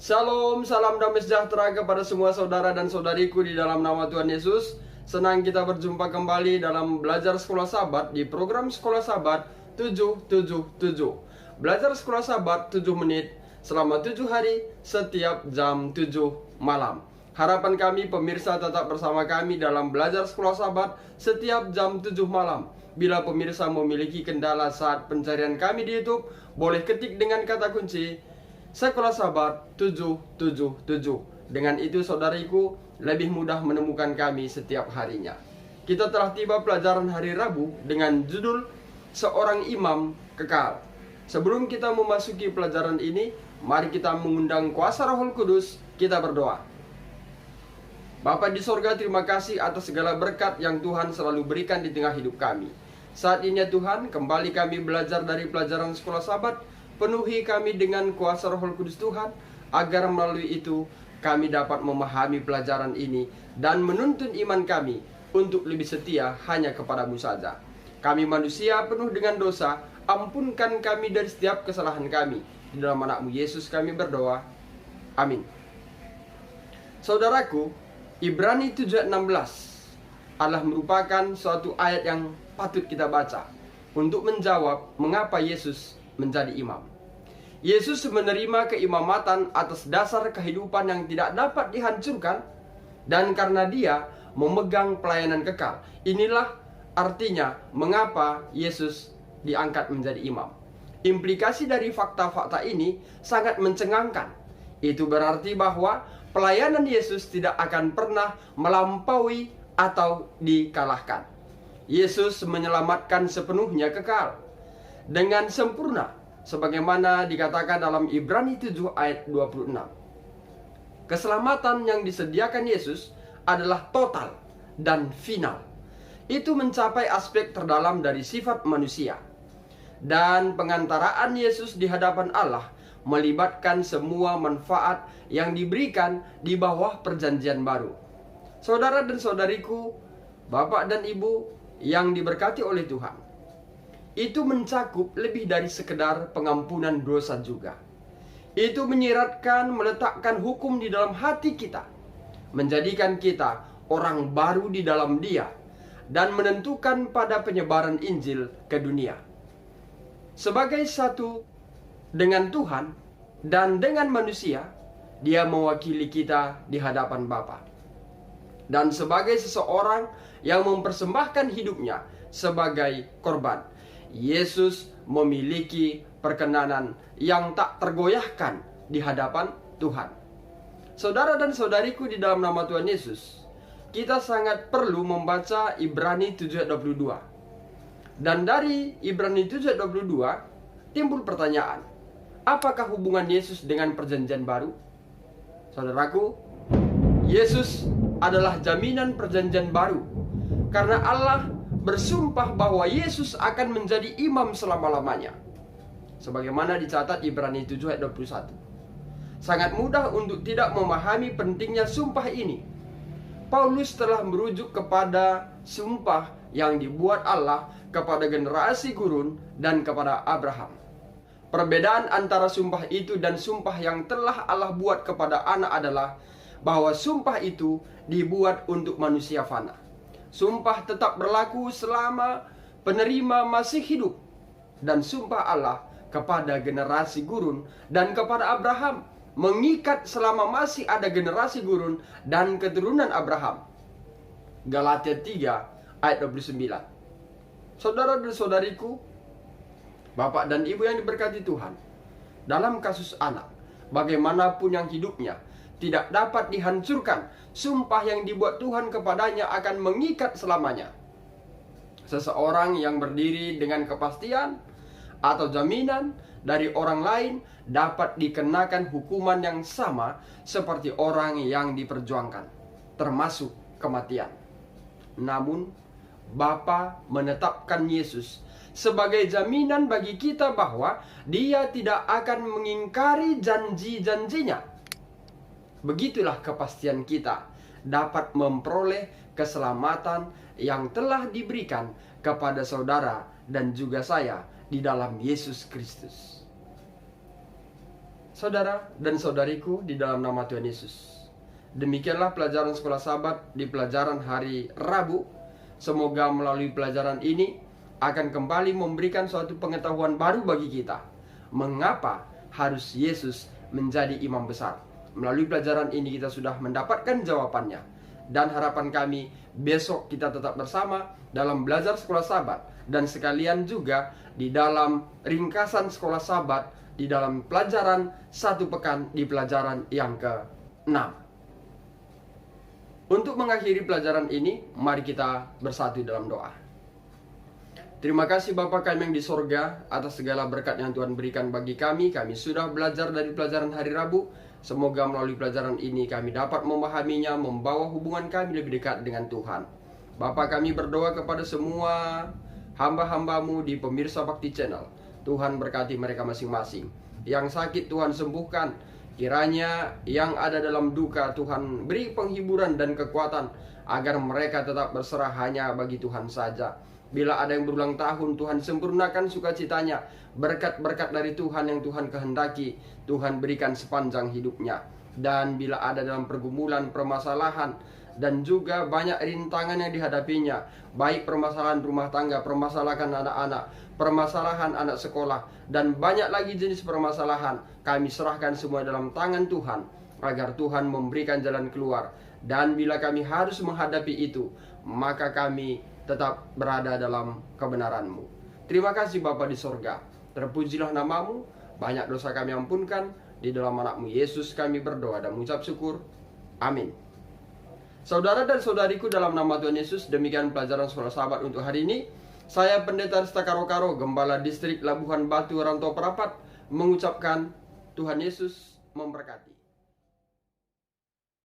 Shalom, salam damai sejahtera kepada semua saudara dan saudariku di dalam nama Tuhan Yesus. Senang kita berjumpa kembali dalam belajar sekolah Sabat di program Sekolah Sabat 777. Belajar sekolah Sabat 7 menit selama 7 hari setiap jam 7 malam. Harapan kami pemirsa tetap bersama kami dalam belajar sekolah Sabat setiap jam 7 malam. Bila pemirsa memiliki kendala saat pencarian kami di YouTube, boleh ketik dengan kata kunci Sekolah Sabat 777. Dengan itu saudariku lebih mudah menemukan kami setiap harinya. Kita telah tiba pelajaran hari Rabu dengan judul Seorang Imam Kekal. Sebelum kita memasuki pelajaran ini, mari kita mengundang kuasa Roh Kudus. Kita berdoa. Bapa di sorga, terima kasih atas segala berkat yang Tuhan selalu berikan di tengah hidup kami. Saat ini ya Tuhan, kembali kami belajar dari pelajaran sekolah Sabat. Penuhi kami dengan kuasa Roh Kudus Tuhan, agar melalui itu kami dapat memahami pelajaran ini dan menuntun iman kami untuk lebih setia hanya kepadamu saja. Kami manusia penuh dengan dosa, ampunkan kami dari setiap kesalahan kami. Di dalam anakmu Yesus kami berdoa. Amin. Saudaraku, Ibrani 7:16 adalah merupakan suatu ayat yang patut kita baca untuk menjawab mengapa Yesus menjadi imam. Yesus menerima keimamatan atas dasar kehidupan yang tidak dapat dihancurkan, dan karena dia memegang pelayanan kekal. Inilah artinya mengapa Yesus diangkat menjadi imam. Implikasi dari fakta-fakta ini sangat mencengangkan. Itu berarti bahwa pelayanan Yesus tidak akan pernah melampaui atau dikalahkan. Yesus menyelamatkan sepenuhnya kekal dengan sempurna, sebagaimana dikatakan dalam Ibrani 7 ayat 26. Keselamatan yang disediakan Yesus adalah total dan final. Itu mencapai aspek terdalam dari sifat manusia. Dan pengantaraan Yesus di hadapan Allah melibatkan semua manfaat yang diberikan di bawah perjanjian baru. Saudara dan saudariku, Bapak dan Ibu yang diberkati oleh Tuhan, itu mencakup lebih dari sekedar pengampunan dosa juga. Itu menyiratkan, meletakkan hukum di dalam hati kita, menjadikan kita orang baru di dalam Dia, dan menentukan pada penyebaran Injil ke dunia. Sebagai satu dengan Tuhan dan dengan manusia, Dia mewakili kita di hadapan Bapa. Dan sebagai seseorang yang mempersembahkan hidupnya sebagai korban, Yesus memiliki perkenanan yang tak tergoyahkan di hadapan Tuhan. Saudara dan saudariku di dalam nama Tuhan Yesus, kita sangat perlu membaca Ibrani 7:22. Dan dari Ibrani 7:22 timbul pertanyaan, apakah hubungan Yesus dengan perjanjian baru? Saudaraku, Yesus adalah jaminan perjanjian baru, karena Allah bersumpah bahwa Yesus akan menjadi imam selama-lamanya, sebagaimana dicatat Ibrani 7 ayat 21. Sangat mudah untuk tidak memahami pentingnya sumpah ini. Paulus telah merujuk kepada sumpah yang dibuat Allah kepada generasi gurun dan kepada Abraham. Perbedaan antara sumpah itu dan sumpah yang telah Allah buat kepada anak adalah bahwa sumpah itu dibuat untuk manusia fana. Sumpah tetap berlaku selama penerima masih hidup. Dan sumpah Allah kepada generasi gurun dan kepada Abraham mengikat selama masih ada generasi gurun dan keturunan Abraham. Galatia 3 ayat 29. Saudara dan saudariku, Bapak dan Ibu yang diberkati Tuhan, dalam kasus anak, bagaimanapun yang hidupnya, tidak dapat dihancurkan. Sumpah yang dibuat Tuhan kepadanya akan mengikat selamanya. Seseorang yang berdiri dengan kepastian atau jaminan dari orang lain dapat dikenakan hukuman yang sama seperti orang yang diperjuangkan, termasuk kematian. Namun, Bapa menetapkan Yesus sebagai jaminan bagi kita bahwa Dia tidak akan mengingkari janji-janjinya. Begitulah kepastian kita dapat memperoleh keselamatan yang telah diberikan kepada saudara dan juga saya di dalam Yesus Kristus. saudara dan saudariku di dalam nama Tuhan Yesus. Demikianlah pelajaran sekolah Sabat di pelajaran hari Rabu. Semoga melalui pelajaran ini akan kembali memberikan suatu pengetahuan baru bagi kita. Mengapa harus Yesus menjadi imam besar? Melalui pelajaran ini kita sudah mendapatkan jawabannya. Dan harapan kami besok kita tetap bersama dalam belajar sekolah Sabat. Dan sekalian juga di dalam ringkasan sekolah Sabat, di dalam pelajaran satu pekan di pelajaran yang ke-6. Untuk mengakhiri pelajaran ini, mari kita bersatu dalam doa. Terima kasih Bapa kami yang di sorga atas segala berkat yang Tuhan berikan bagi kami. Kami sudah belajar dari pelajaran hari Rabu. Semoga melalui pelajaran ini kami dapat memahaminya, membawa hubungan kami lebih dekat dengan Tuhan. Bapa kami berdoa kepada semua hamba-hambamu di Pemirsa Bakti Channel. Tuhan berkati mereka masing-masing. Yang sakit Tuhan sembuhkan. Kiranya yang ada dalam duka Tuhan beri penghiburan dan kekuatan agar mereka tetap berserah hanya bagi Tuhan saja. Bila ada yang berulang tahun, Tuhan sempurnakan sukacitanya. Berkat-berkat dari Tuhan yang Tuhan kehendaki, Tuhan berikan sepanjang hidupnya. Dan bila ada dalam pergumulan, permasalahan, dan juga banyak rintangan yang dihadapinya, baik permasalahan rumah tangga, permasalahan anak-anak, permasalahan anak sekolah, dan banyak lagi jenis permasalahan, kami serahkan semua dalam tangan Tuhan, agar Tuhan memberikan jalan keluar. Dan bila kami harus menghadapi itu, maka kami tetap berada dalam kebenaran-Mu. Terima kasih Bapa di sorga, terpujilah nama-Mu, banyak dosa kami ampunkan, di dalam anak-Mu Yesus kami berdoa dan mengucap syukur. Amin. Saudara dan saudariku dalam nama Tuhan Yesus, demikian pelajaran sekolah Sabat untuk hari ini. Saya Pendeta Rista Karo-Karo, Gembala Distrik Labuhan Batu Rantau Perapat, mengucapkan Tuhan Yesus memberkati.